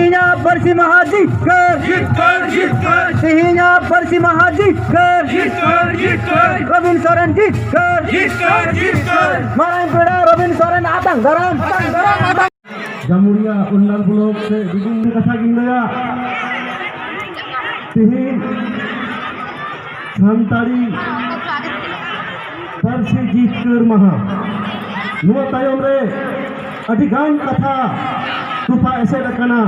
Tihinya Persi Mahajikar, Tihinya Persi Mahajikar, Robin Soren Jikar, Marahin Peda Robin Soren Atang Garam. Jamuria Unlal Blok se Dudung Kasa Gindaya Tihin Santari Persi Jikar Maha Nua tayom re Adigan kata Tupa esed akana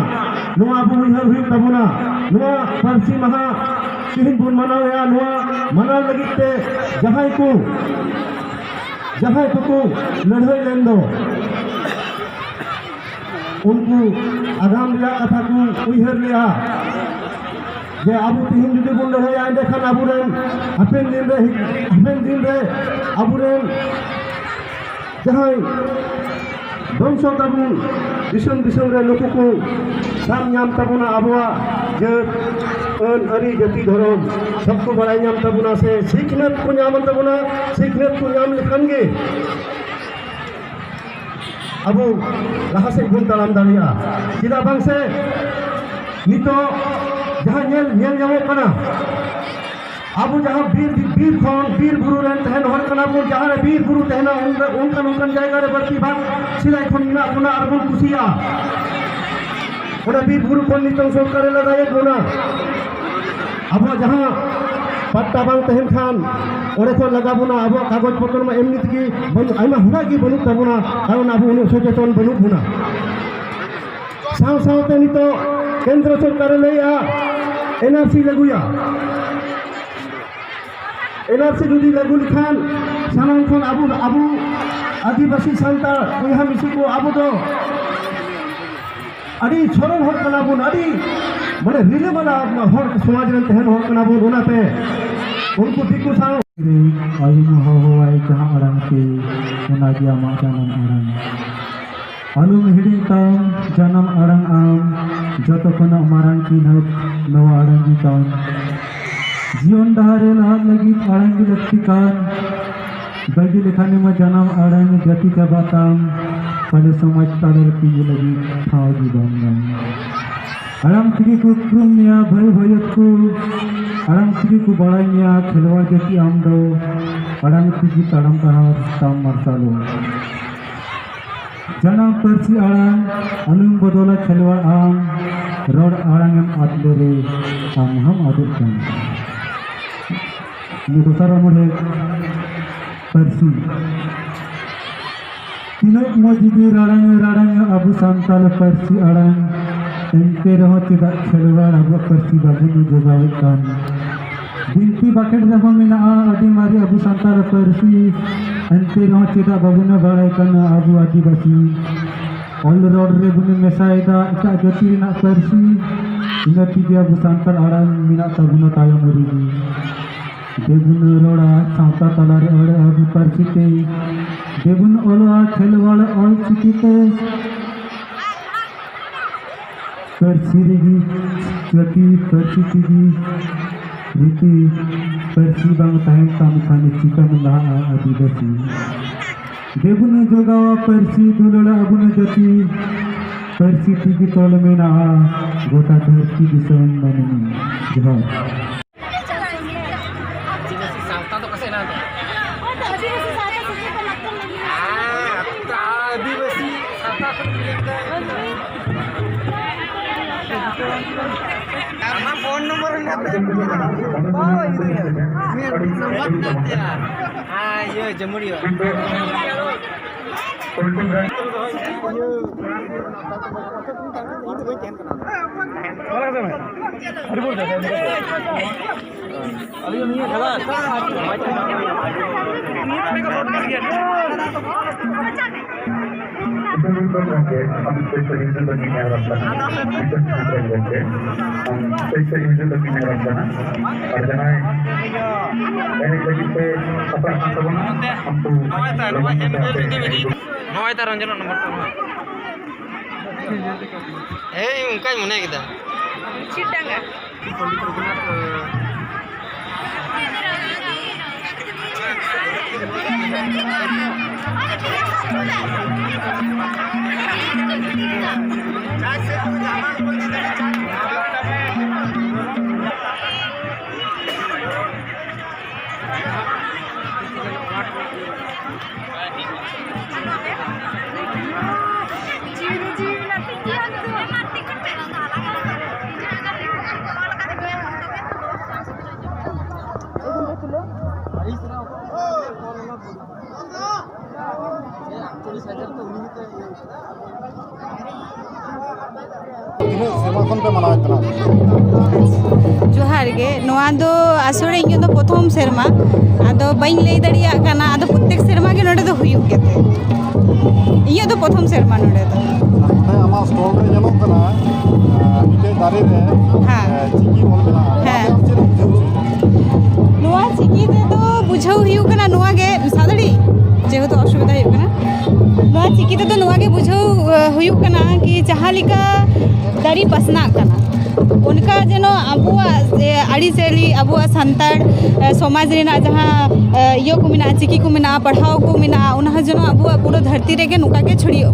Nua abu wihar huyuk tabuna Nua Persi Maha Tihin bun manau ya Nua manau lagi te Jahai ku Ladhai lendo उनको आगाम लिया कथा को उइहर लिया जे आबू तिहिन जुदी बुन रहे आइ देखन आबुरेन happen दिन रे आबुरेन जहां बंश ताबू दिसम रे लोको को साम नाम ताबुना आबुआ जे अन अरी जाति धर्म सबको बड़ाई नाम ताबुना से सिखनत को नाम ताबुना सिखनत को नाम लिखन गे Abu lahase bun talam daria tidak bangse nito jahan nyel nyamuk kana abu jahan bir buru ren tehen hor kana bun jahan bir buru tehna unkan jayga re barti bang silai khon ina kuna arbun kusia ona bir buru kon nitong sorkare lagaye guna abu jahan patta bang tehen khan ore ko lagabuna abo kagoj potr ma emni tiki aima huna ki banu tabuna karon abu unu socheton banu buna saw te nito kendra sarkar leya NRC laguya NRC judi lagu likhan sanan khon abu adibasi santa uiha misiko abu do adi choron hor kana bun adi mane rile bala hor samaj ren tehen hor kana bun ona pe उनको दिक्कत था आयु महवाई जहाँ अरंग के उनादिया मा जन्म अरंग अलुम हिड़ी ताम जन्म अरंग आम जतो कोना मारंग की नव नवा अरंग की ताम जीवन दहारे लाद लगी अरंग की लक्ष्मी कान बगी लिखाने में जन्म अरंग जति का बाताम पहले समाज तालर की लगी ठाव की बांगम अरंग की को क्रुमिया भयत को अरंग की को बड़ाइया खिलवाड़ जति आमदो अरंग की ताड़म कहार ताम मरसालो जना परसी अरंग अलुम बदोला खिलवाड़ आम रोड अरंग हम आदले रे हम आदर कन ये दूसरा मुझे परसी तीनों मौजूदी राडंग अबू सांताल परसी अरंग इनके रहो चिदा खिलवाड़ अब परसी बाबू ने जोगावे कान बिनती बाकेट रहो मिना अडी मारी अबू सांताल परसी इनके रहो चिदा बाबू ने बड़ाई कान अबू आदिवासी ऑल रोड रे बुने मेसाइदा इटा जति ना परसी इनती के अबू सांताल अड़ान मिना तबुनो तायो मरीगी देबुन रोड़ा सांता तलारे अड़े अबू परसी के देबुन ओलवा खिलवाड़ ऑल चिकिते परसी रेगी जति परसी की रीति परसी बांग ताहें काम खाने चिका मिला आदिवासी देबुन जोगावा परसी दुलड़ा अबुन जति परसी की तोल में ना गोटा धरती दिसम मननी जोहार फोन नंबर ये जमुरिया रंजन नंबर उनका मने तीन सेवा खन पे मनाव तना जोहार गे नोआ दो आसोरे ᱤᱧ ᱫᱚ ᱯᱨᱚᱛᱷᱚᱢ ᱥᱮᱨᱢᱟ ᱟᱫᱚ ᱵᱟᱹᱧ ᱞᱟᱹᱭ ᱫᱟᱲᱮᱭᱟᱜ ᱠᱟᱱᱟ ᱟᱫᱚ ᱯᱨᱚᱛᱮᱠ ᱥᱮᱨᱢᱟ ᱜᱮ ᱱᱚᱰᱮ ᱫᱚ ᱦᱩᱭᱩᱜ ᱜᱮᱛᱮ ᱤᱧ ᱫᱚ ᱯᱨᱚᱛᱷᱚᱢ ᱥᱮᱨᱢᱟ ᱱᱚᱰᱮ ᱫᱚ आमा स्टॉल रे जेलोग कना मिटे दारे रे हाँ। चिकी बोल मेना हाँ। चेद बुझाउ ᱱᱚᱣᱟ ᱪᱤᱠᱤ ᱛᱮᱫᱚ ᱵᱩᱡᱷᱟᱹᱣ ᱦᱩᱭᱩᱜ ᱠᱟᱱᱟ ᱱᱚᱣᱟ ᱜᱮ ᱥᱟᱫᱲᱤ যেহেতু অসুবিধা ᱦᱩᱭᱩᱜ ᱠᱟᱱᱟ ᱱᱚᱣᱟ ᱪᱤᱠᱤ ᱛᱮᱫᱚ ᱱᱚᱣᱟ ᱜᱮ ᱵᱩᱡᱷᱟᱹᱣ ᱦᱩᱭᱩᱜ ᱠᱟᱱᱟ ᱠᱤ ᱡᱟᱦᱟᱸ ᱞᱮᱠᱟ ᱫᱟᱨᱤ ᱯᱟᱥᱱᱟᱜ ᱠᱟᱱᱟ उनका जेनो आबुआ आड़ीचाली आबुआ सांताड़ समाज रेना जहाँ इयो को मेना चिकी को मेना पढ़ाओ को मेना उना जेनो आबुआ पूरा धरती रेगे नुका के छड़ियो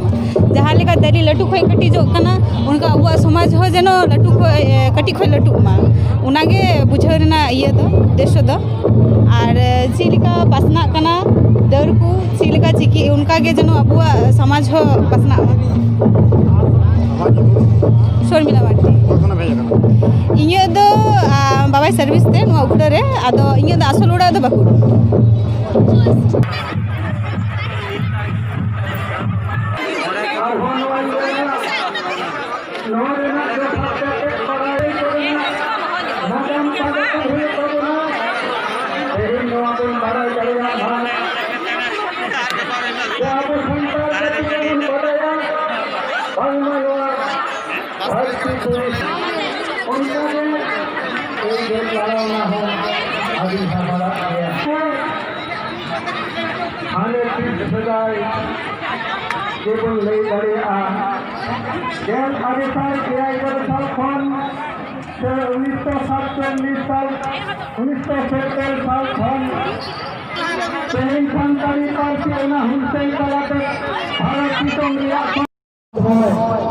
जहाँ लेका दारी लटू खोय कटी जो कना उनका आबुआ समाज हो जेनो लटू खोय कटी खोय लटू मा उनागे बुझाव रेना इये दो देश दो और चिलिका पासना कना दर को चिलिका चिकी उनका के जेनो आबुआ समाज हो पासना शर्मिला मार्टी कखन भेज कना इᱧ ᱫᱚ बाबाई सर्विस ते नुआ उगड़ा रे आदो इᱧ ᱫᱚ आसल उड़ा दो बाकुड़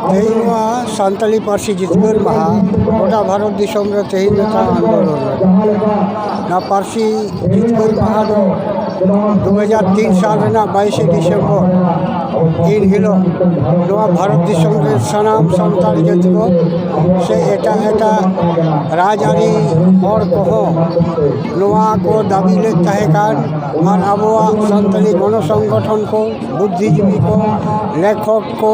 तेईवा सानताली पार्सी जितगर महा गोटा भारत दिसम रे तेई नेता आंदोलन ना पार्सी जितगर महा दो 2003 साल रेना 22 डिसेम्बर इन हिलो नवा भारत दिसम रे सनाम सानताली जतिको से एटा एटा राजारी हर कहो नवा को दाबी ले तहेकान और आबुआ सानताली गण संगठन को बुद्धिजीवी को लेखक को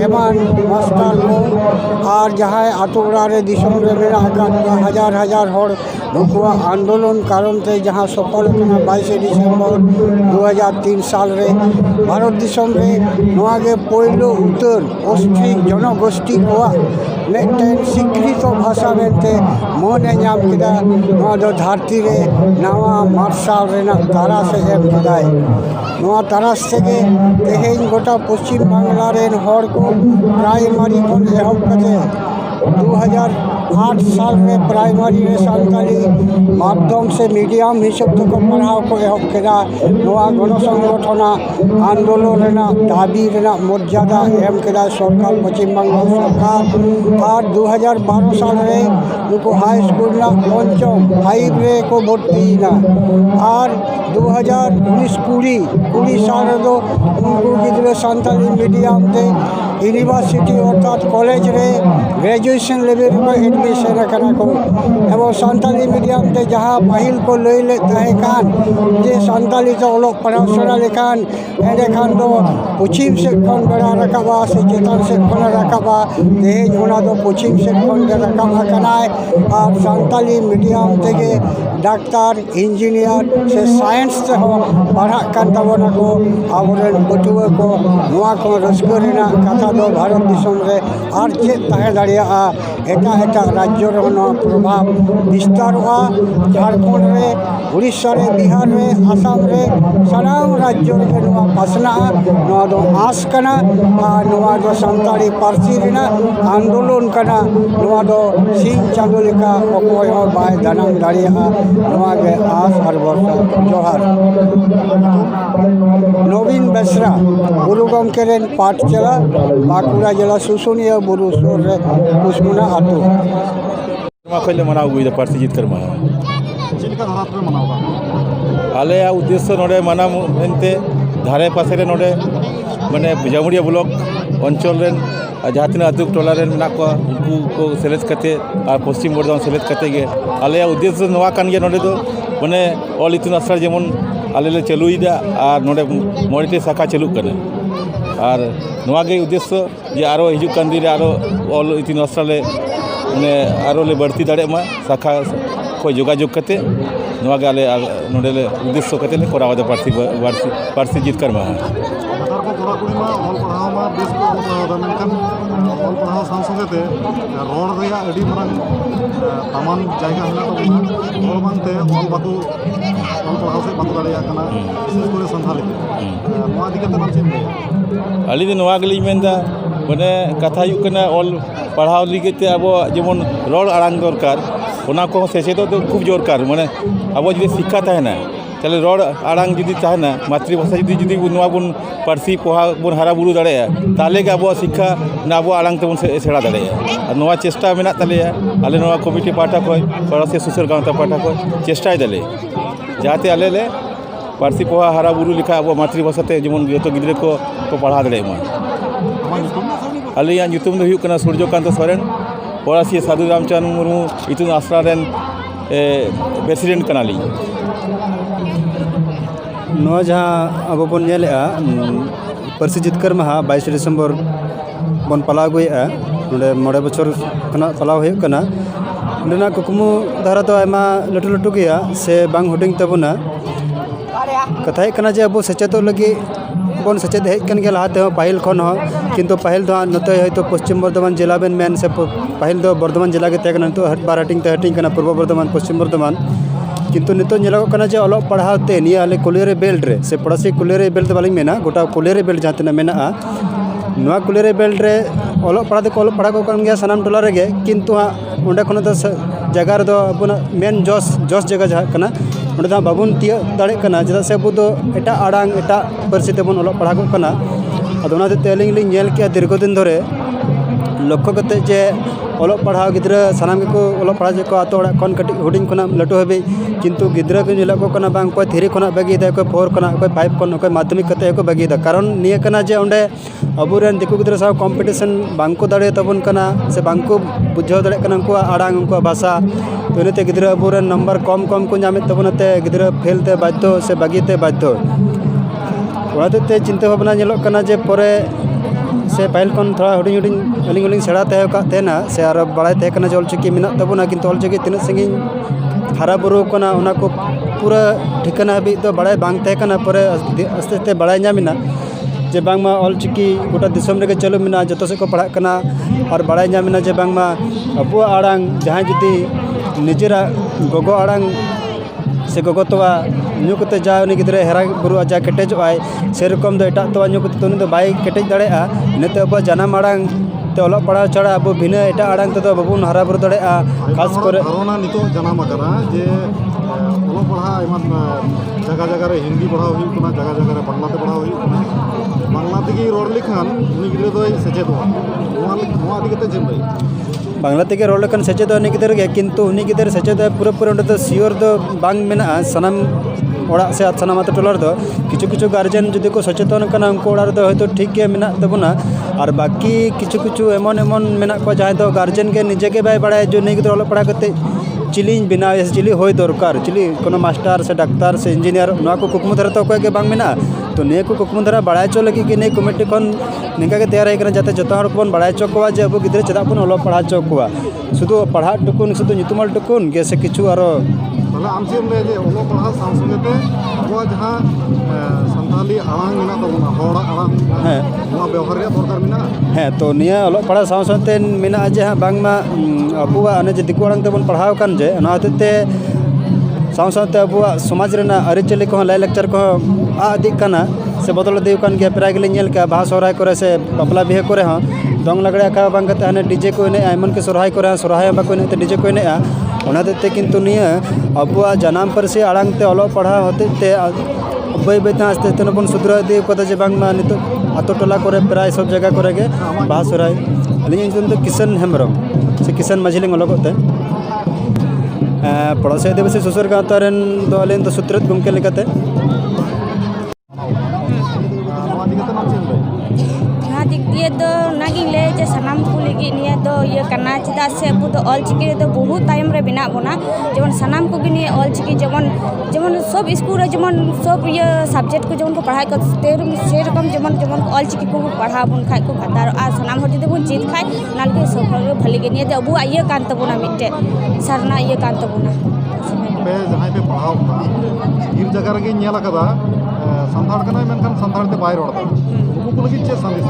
एमान मास्टर को और जहाँ आतोड़ा रे दिसम रे मेरा हजार हजार हर नुकुआ आंदोलन कारण ते जहाँ सफल होना 22 डिसेम्बर 2003 साल रे भारत दिसम रे नवा गे पहिलो उत्तर ऑस्ट्रिक जनगोष्ठी को मिट्टन स्वीकृत भाषा मेनते मने नाम किदा नवा दो धरती रे नवा मार्शल रेना तारा से एम किदाय नवा तारा से के तेहेन गोटा पश्चिम बांग्ला रेन हर को प्राइमरी को एहब कते 2008 साल में प्राइमरी रे सानताली माध्यम से मीडियम हिसाब तो पढ़ाओ को एहब केदा नवा गण संगठन आंदोलन रेना दाबी रेना मर्यादा एम केदा सरकार पश्चिम बांग्ला सरकार और 2012 साल रे उनको हाई स्कूल ना पंचम 5 रे को भर्ती ना और 2019 कुड़ी साल रे दो उनको गिदरे सानताली मीडियम ते यूनिवर्सिटी अर्थात कॉलेज रे ग्रेजुएशन लेवल में एडमिशन करना को एवं सानताली मीडियम ते जहाँ पहिल को लई ले तहेकान जे सानताली तो लोग पढ़ाशोना लेखान एंडे खान दो पश्चिम से खन बड़ा रकाबा से चेतन से खन रकाबा तेज होना दो पश्चिम से खन रकाबा कनाय और सानताली मीडियम ते डाक्टर इंजीनियर से साइंस से हो पढ़ा कर तबना को आबरेन बटुआ को नवा को रस्को रेना कथा दो भारत दिसम रे और चेत तहे दाड़िया एटा एटा राज्य रे प्रभाव विस्तार हुआ झारखंड रे उड़ीसा रे बिहार रे आसाम रे सानाम राज्य रे नवा पासना नवा दो आस कना नवा दो सानताली पार्सी रेना आंदोलन कना नवा दो सिंह चांदो लेका अकोय हो बाय दानाम दाड़िया नवा के आस और वर्षा जोहार नवीन बेसरा गुरु गमके रेन पाठशाला बांकुड़ा जिला सुसुनिया बुरु सुर रे कुसमुना आतु खैले मनाव गुई पार्सी जितकर महा चिलका धारा पे मनावा आले उद्देश्य नोडे माना मेनते धारे पासे रे नोडे माने जामुड़िया ब्लॉक अंचल रेन जहाँ तीन आतु टोला रेन मेना को उनको को सेलेक्ट करते और पश्चिम बर्धमान सेलेक्ट करते गे आले उद्देश्य नवा कान गे नोडे दो माने ऑल इतुन आसरा जेमन आले ले चालुईदा और नोडे मोड़ते शाखा चालू कने और नवा गे उद्देश्य जे आरो हिजू कान दिन आरो ऑल इतिन आश्रा ले माने आरो ले बढ़ती दाड़े मा शाखा को जोगाजोग कते नवा गे आले नोडे ले उद्देश्य कते ले कोराव दे पार्सी जितकर मा नेतार को कोड़ा कुड़ी मा ऑल पढ़ाव मा बेस को ऑल पढ़ाव दा मेनखान ऑल पढ़ाव संसंगते रोड रेया अडी मारंग तामान जायगा हना तो ऑल बांगते ऑल बाकू ऑल पढ़ाव से बाकू दाड़िया कना विशेष करे संथाली नवा दिकते नाम चेम अली दिन नवा गली मेंदा माने कथा हुई कना ऑल पढ़ाव लिगते अब जेमन रोड आड़ांग दरकार ओना को सेचेदो तो खूब दरकार माने अब जुदी शिक्षा तहना ताहले रोड आड़ांग जुदी तहना मातृभाषा जुदी नवा बन पार्सी पोहा बन हारा बुरु दाड़ेया ताहले गे अब शिक्षा ना अब आड़ांग तेबन सेड़ा दाड़ेया और नवा चेष्टा मेना तलेया आले नवा कमिटी पाटा खय पड़ासी सुसर गांवता पाटा खय चेष्टाय दाले जाते आले ले पार्सी पोहा हारा बुरु लिखा अब मातृभाषाते जेमन जतो गिद्रे को पढ़ा दाड़ेमा अलिया ᱧᱩᱛᱩᱢ ᱫᱚ ᱦᱩᱭᱩᱜ ᱠᱟᱱᱟ ᱥᱩᱨᱡᱚᱠᱟᱱᱛ ᱥᱚᱨᱮᱱ ᱯᱚᱲᱟᱥᱤ ᱥᱟᱫᱷᱩ ᱨᱟᱢᱪᱟᱸᱫᱽ ᱢᱩᱨᱢᱩ ᱤᱛᱩᱱ ᱟᱥᱲᱟ ᱨᱮᱱ ᱯᱨᱮᱥᱤᱰᱮᱱᱴ ᱠᱟᱱᱟᱞᱤᱧ नवा जहाँ अब बन नेलेआ पार्सी जितकर महा 22 डिसेम्बर बन पलाव गया नोडे मोड़े बछर खना पलाव हुई कना नोडेना कुकमु धारा तो आयमा लटू लटू गया से बांग हुडिंग तबना कथा कना जे अब सचेत लगी बन सचेत हेज कन गया लहाते हो पाहिल खन हो किंतु पाहिल दो नते हयतो पश्चिम बर्धमान जिला बेन मेन से पाहिल दो बर्धमान जिला के तक नतो बार हटिंग कना पूर्व बर्धमान पश्चिम बर्धमान किंतु नितो नेलोग कना जे ऑल पढ़ाते निया आले कुलियरे बेल्ट रे से पड़ासी कुलियरे बेल्ट बालिंग मेना गोटा कुलियरे बेल्ट जहाँ तना मेना नवा कुलियरे बेल्ट रे ऑल पढ़ा को ऑल पढ़ा को कन गया सनाम टोला रेगे किंतु हाँ ओंडे खन दो जगह रे दो अबुना मेन जॉस जगह जहाँ कना ओंडे दो बाबुन तिया दाड़े कना चेदा से अबु दो एटा आड़ांग एटा पार्सी तेबन ऑल पढ़ा को कना अदो ओना ते अलिंग लिंग नेल के दीर्घ दिन धरे लक्ष्य करते जे ऑल पढ़ा गिद्रा सानाम के को ऑल पढ़ा जे को आतो खन कटी हुडिंग खना लटू हेबे किंतु गिद्रा को जिला को कना बांग को थ्री खना बागी दा को 4 खना को 5 खन को माध्यमिक कते को बागी दा कारण निया कना जे ओंडे अबुरेन दिकु गिद्रा सा कंपटीशन बांग को दाड़े तबन कना से बांग को बुझाव दाड़े कना को आड़ांग को भाषा तो इनते गिद्रा अबुरेन नंबर कम को नामे तबनते गिद्रा फेल ते बाध्य से बागी ते बाध्य ओनाते चिंता भावना नेलो कना जे परे से पहल कन थोड़ा हुडिंग हुडिंग अलिंग अलिंग सेड़ा तहे का तेना से आर बड़ाई तहे कना जे ऑलचिकी मेना तबना किंतु ऑलचिकी तिना संगिन हारा बुरु कना ओना को पूरा ठिकाना भी तो बड़ाई बांग तहे कना परे आस्ते आस्ते बड़ाई नामिना जे बांगमा ऑलचिकी गोटा दिसम रे चलो मेना जतो से को पढ़ा कना और बड़ाई नामिना जे बांगमा अबुआ आड़ांग जहां जुदी निजेरा गोगो आड़ांग से गोगो तोवा ᱧᱩ ᱠᱟᱛᱮ जा उनी गिद्रे हेरा बुरु जा केटेज आय सेरकम दो एटा तोवा ᱧᱩ ᱠᱟᱛᱮ तो उनी दो बाय केटेज दाड़ेआ इनते अब जानाम आड़ांग ते ऑल पढ़ा छाड़ा अब भिना एटा आड़ांग ते दो बाबुन हरा बुरु दाड़ेआ खास करे कोरोना नितो जनाम आकरा जे ऑल पढ़ा एमन जगह जगह रे हिंदी पढ़ा हुई कना जगह जगह रे बांग्ला ते पढ़ा हुई बांग्ला तेगी रोड लिखान उनी गिद्रे दो सचेतवा नवा दिकते जेम भाई बांग्ला तेगे रोड लेकन सचेत उनी गिद्रे गे किंतु उनी गिद्रे सचेत पूरा पूरा ओंडे तो सियोर दो बांग मेना सनम ओड़ा से सनाम आतो टोला दो किछु किछु गार्जियन जुदी को सचेतन कना उनको ओड़ा दो हयतो ठीक के मेना तबना और बाकी किछु किछु एमन एमन मेना को जहां दो गार्जियन के निजे के बाय बड़ाय जो नहीं गिद्रे पढ़ा करते चिली बिना चिली होय दरकार चिली कोनो मास्टर से डाक्टर से इंजीनियर नवा को कुकमु धरा तो कोई के बांग मेना तो ने को कुकमु धरा बड़ाय चो लगी कि ने कमिटी खन निका के तैयार है जाते जतो हर कोन बड़ाय चो कोवा जे अब गिद्रे चदा बन ओलो पढ़ा चो कोवा शुद्ध पढ़ा टुकुन शुद्ध नितुमल टुकुन के से किछु आरो ताहले आम चेम ले जे ओलो पढ़ा संसंगते अब जहां संताली आड़ांग मेना तबना होड़ा आड़ांग है नवा व्यवहार रे दरकार मेना है तो निया ओलो पढ़ा सावते मेना जे बांगमा अबुआ अने जे दिकु आड़ांग तेबन पढ़ाव कान जे ओना हतेते सावते अबुआ समाज रेना अरिचली को लाई लेक्चर को आदि कना से बदल देव कान गया प्राय गेले नेल का बाहा सोहराय करे से बापला बिहे करे हां दंग लगड़े का बांग कते हने डीजे को ने आयमन के सोहराय करे सोहराय बाको ने डीजे को ने ओनाते किंतु निया अबुआ जनाम पार्सी आड़ांग ते ओलो पढ़ा होते ते बै बैता आस्ते आस्ते बन सुधरा दे कदा जे बांग मा नितो आतो टोला करे प्राय सब जगह करे गे बाहा सोहराय अलिंग तो किशन हेमरम से किशन माझिलिंग ओलोगते पड़ोसी आदिवासी सुसर गाँव रेन दो अलिंग तो सुत्रत गमके लेकाते नवा दिकते नाम चेम भाई जहाँ दिक दिए तो ᱚᱱᱟᱜᱤᱧ ᱞᱟᱹᱭᱟ ᱡᱮ ᱥᱟᱱᱟᱢ ᱠᱚ ᱞᱟᱹᱜᱤᱫ ᱱᱤᱭᱟᱹ ᱫᱚ ᱤᱭᱟᱹ ᱠᱟᱱᱟ ᱪᱮᱫᱟᱜ ᱥᱮ ᱟᱵᱚ ᱫᱚ ᱚᱞᱪᱤᱠᱤ ᱨᱮᱫᱚ ᱵᱚᱦᱩ ᱛᱟᱭᱚᱢ ᱨᱮ ᱢᱮᱱᱟᱜ ᱵᱚᱱᱟ ᱡᱮᱢᱚᱱ ᱥᱟᱱᱟᱢ ᱠᱚᱜᱮ ᱱᱤᱭᱟᱹ ᱚᱞᱪᱤᱠᱤ ᱡᱮᱢᱚᱱ ᱥᱚᱵ ᱥᱠᱩᱞ ᱨᱮ ᱡᱮᱢᱚᱱ ᱥᱚᱵ ᱤᱭᱟᱹ ᱥᱟᱵᱡᱮक्ᱴ ᱠᱚ ᱡᱮᱢᱚᱱ ᱠᱚ ᱯᱟᱲᱦᱟᱣ ᱠᱚ সেরকম যেমন অলচিকি को पढ़ाव बन खाई को भातार सामान हर जुदी बन चीज खाई ना लगे सब हर भले के निये अब इये कान तबोना मिट्टे सरना इये कान तबोना पे जहाँ पे पढ़ाव ढेर जगह रगे नेला कदा संथाड़ कना मेनखान संथाड़ ते बाय रोड़ा उनको को लगी चे संदेश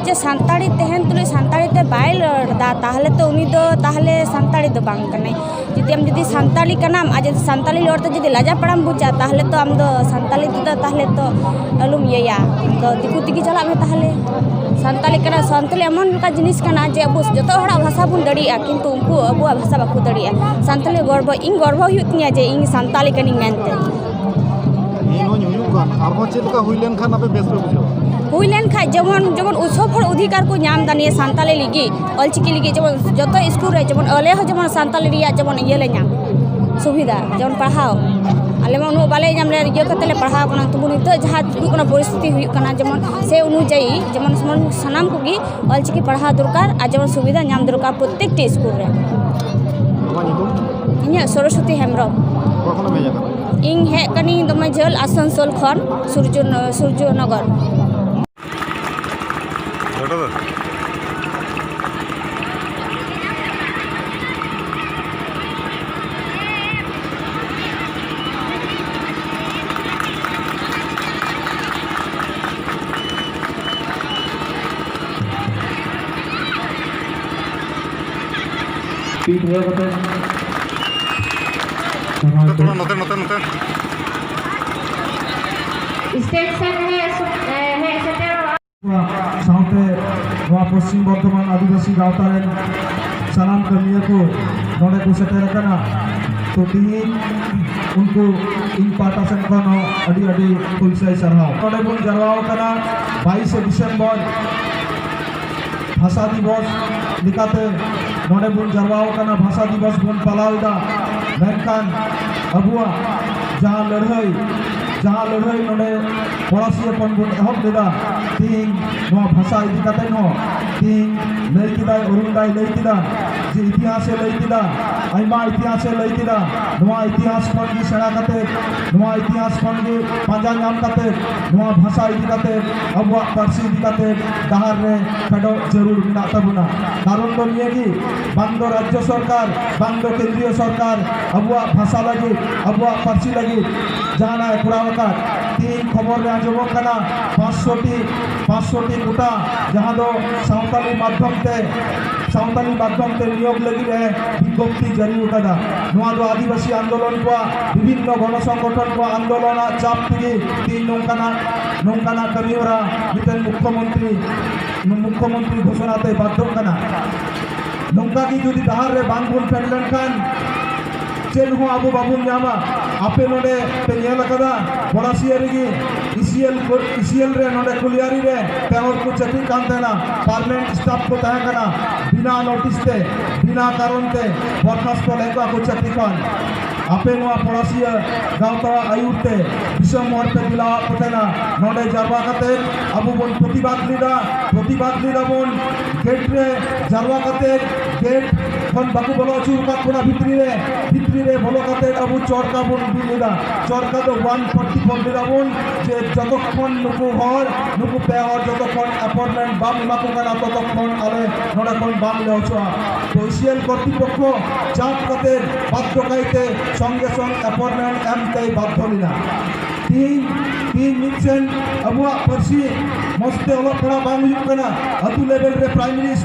जे सानताड़ी तेहन तुले सानताड़ी ते बाय लड़दा ताहले तो उनी दो ताहले सानताड़ी दो बांग कने जुदी हम जुदी सानताली कनाम आज सानताली लड़ते जुदी लाजा पड़ाम बुझा ताहले तो हम दो सानताली तो ताहले तो अलुम येया तो दिकु तिगी चला में ताहले सानताली कना सानताली एमन का जिनिस कना जे अब जतो हड़ा भाषा बुन दड़िया किंतु उनको अब भाषा बाकु दड़िया सानताली गर्व इन गर्व हुयतनिया जे इन सानताली कनी मेनते इन हुयु गान आरो चेलका हुइलेन खान आपे बेस पे बुझो हुईलेन खाय जेमन उत्सव हर अधिकार को नाम दानिए सानताली लिगी ऑलचिकी लिगी जेमन जतो स्कूल रे जेमन अले हो जेमन सानताली रिया जेमन इये ले नाम सुविधा जेमन पढ़ाओ आले मा उनु बाले नाम रे इये कते ले पढ़ाओ कना तुमु नित जहा कोना परिस्थिति हुई कना जेमन से अनुयायी जेमन सनाम कोगी ऑलचिकी पढ़ाओ दरकार आ जेमन सुविधा नाम दरकार प्रत्येक टी स्कूल रे इन्या सरस्वती हेमब्रम कखनो भेजा कर इन हे कनी दमे झल आसनसोल खन सूर्यनगर पीठ हुए बते थोड़ा नोते साउते पश्चिम बर्धमान आदिवासी गावता सानाम कमिया को नोड़े को सेटेर कना तो तिही उनको इन पाटा से अड़ी अड़ी पुलिस सरहाव नोड़े बन जरवाओ कना 22 दिसंबर भाषा दिवस लिखाते नोड़े बन जरवाओ कना भाषा दिवस बन पालावदा मेनखान अबुआ जहाँ लड़ाई नोड़े पड़ासी बन एहब लेदा तीन भाषा इदी काते हो तीन लई किदा अरुणदाय लई किदा जे इतिहास लई किदा आइमा इतिहास लई किदा नोआ इतिहास खन की सेड़ा काते नोआ इतिहास खन की पांजा नाम काते नोआ भाषा इदी काते अबुआ पारसी इदी काते डाहार रे खडो जरूर मिना तबुना कारण तो निये की बांदो राज्य सरकार बांदो केंद्रीय सरकार अबुआ भाषा लगी अबुआ पारसी लगी जाना कुड़ावका तीन खबर रे आजम कना 500टी गोटा जहाँ दो सावताली माध्यम ते नियोग लगी रे विज्ञप्ति जारी उकादा नोआ दो आदिवासी आंदोलन को विभिन्न गण संगठन को आंदोलन चाप थी तीन नौकाना कमियोरा मितन मुख्यमंत्री घोषणाते बाध्य कना नौका की जुदी दहार रे बांगबुन फेडलन खान चेन हो आबू बाबू नामा आपे नोडे पे नेल कदा बड़ासिया रेगी इसीएल रे नोडे कुलियारी रे पेवर को चटी कांतेना पार्लियामेंट स्टाफ को तय कना बिना नोटिस ते बिना कारण ते बर्खास्त लेका को चटी कान आपे नोआ पड़ासिया गावता आयुते विषम मोड़ पे दिला पतेना नोडे जारवा कते आबू बन प्रतिबाद लीदा बन गेट रे जारवा कते गेट खन बाकू बोलो चुरका कोना भित्री रे बोलो कते आबू चरका बन बिलीदा चरका तो 144 लीदा बन जे जतक्षण नुकु हर नुकु पेवर जतक्षण अपॉइंटमेंट बाम माकू कना ततक्षण आले नोडे खन बाम लेवछा तो इसीएल कर्तृपक्ष चाप कते बाध्य काइते संगे अपॉइंटमेंट एम ते बाध्य लिना तीन मिशन अबुआ परसी मस्ते ओलो पड़ा बांग हुयुग कना अतु लेवल रे प्राइमरी